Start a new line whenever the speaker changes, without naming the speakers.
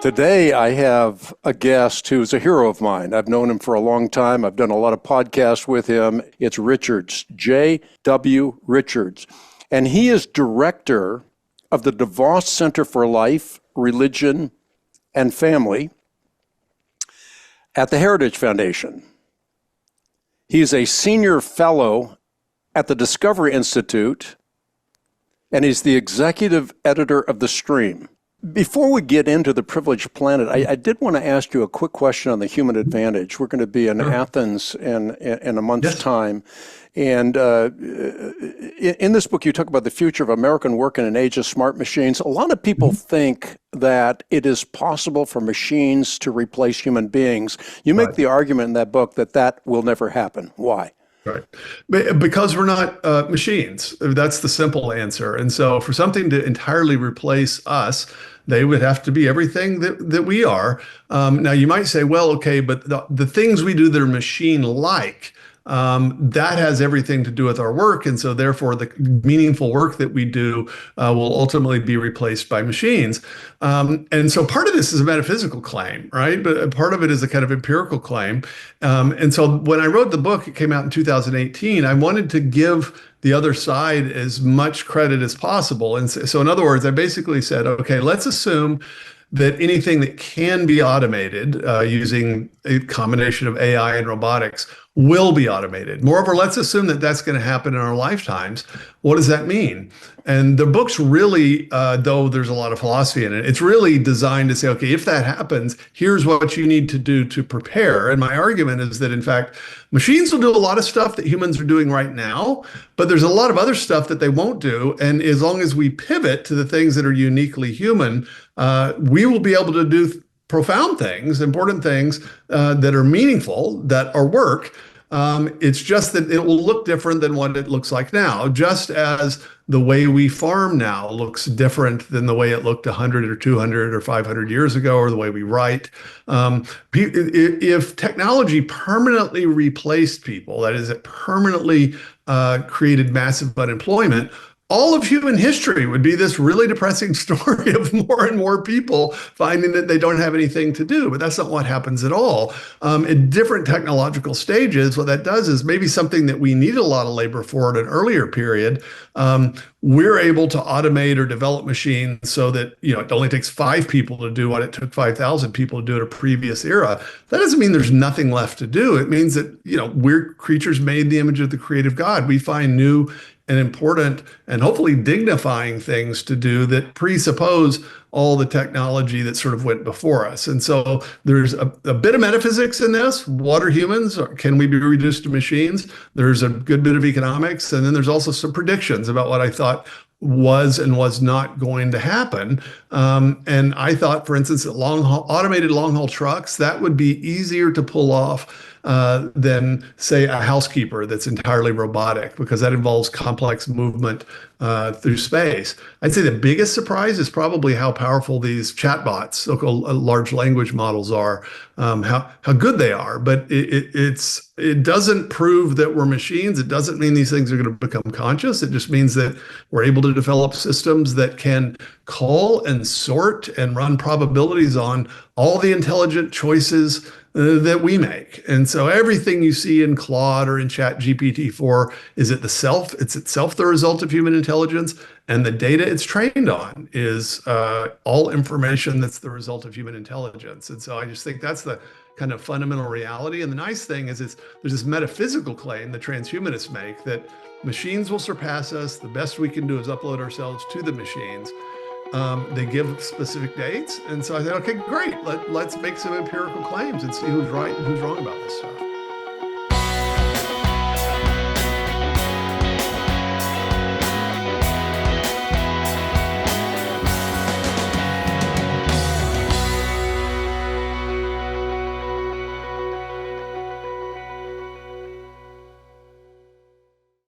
Today, I have a guest who's a hero of mine. I've known him for a long time. I've done a lot of podcasts with him. It's Richards, J.W. Richards. And he is director of the DeVos Center for Life, Religion, and Family at the Heritage Foundation. He's a senior fellow at the Discovery Institute, and he's the executive editor of The Stream. Before we get into the privileged planet, I did want to ask you a quick question on the human advantage. We're going to be in Athens in a month's time. And in this book, you talk about the future of American work in an age of smart machines. A lot of people think that it is possible for machines to replace human beings. You make the argument in that book that that will never happen. Why?
Right. Because we're not machines. That's the simple answer. And so for something to entirely replace us, they would have to be everything that we are. Now, you might say, well, okay, but the things we do that are machine-like, that has everything to do with our work. And so therefore, the meaningful work that we do will ultimately be replaced by machines. And so part of this is a metaphysical claim, right? But part of it is a kind of empirical claim. And so when I wrote the book, it came out in 2018, I wanted to give the other side as much credit as possible. And so in other words, I basically said, okay, let's assume that anything that can be automated using a combination of AI and robotics will be automated. Moreover, let's assume that that's going to happen in our lifetimes. What does that mean? And the book's really, though there's a lot of philosophy in it, it's really designed to say, okay, if that happens, here's what you need to do to prepare. And my argument is that, in fact, machines will do a lot of stuff that humans are doing right now, but there's a lot of other stuff that they won't do. And as long as we pivot to the things that are uniquely human, we will be able to do profound things, important things that are meaningful, that are work. It's just that it will look different than what it looks like now, just as the way we farm now looks different than the way it looked 100 or 200 or 500 years ago, or the way we write. If technology permanently replaced people, that is, it permanently created massive unemployment, all of human history would be this really depressing story of more and more people finding that they don't have anything to do. But that's not what happens at all. At different technological stages, what that does is maybe something that we needed a lot of labor for at an earlier period, we're able to automate or develop machines so that, it only takes 5 people to do what it took 5,000 people to do at a previous era. That doesn't mean there's nothing left to do. It means that, we're creatures made in the image of the creative God. We find new and important and hopefully dignifying things to do that presuppose all the technology that sort of went before us. And so there's a bit of metaphysics in this. What are humans? Can we be reduced to machines? There's a good bit of economics. And then there's also some predictions about what I thought was and was not going to happen. And I thought, for instance, that automated long-haul trucks, that would be easier to pull off than, say, a housekeeper that's entirely robotic, because that involves complex movement through space. I'd say the biggest surprise is probably how powerful these chatbots, so-called large language models, are, how good they are. But it doesn't prove that we're machines. It doesn't mean these things are going to become conscious. It just means that we're able to develop systems that can call and sort and run probabilities on all the intelligent choices that we make. And so everything you see in Claude or in ChatGPT-4 is it's itself the result of human intelligence, and the data it's trained on is all information that's the result of human intelligence. And so I just think that's the kind of fundamental reality. And the nice thing is there's this metaphysical claim that transhumanists make that machines will surpass us. The best we can do is upload ourselves to the machines. They give specific dates. And so I said, okay, great. Let's make some empirical claims and see who's right and who's wrong about this stuff.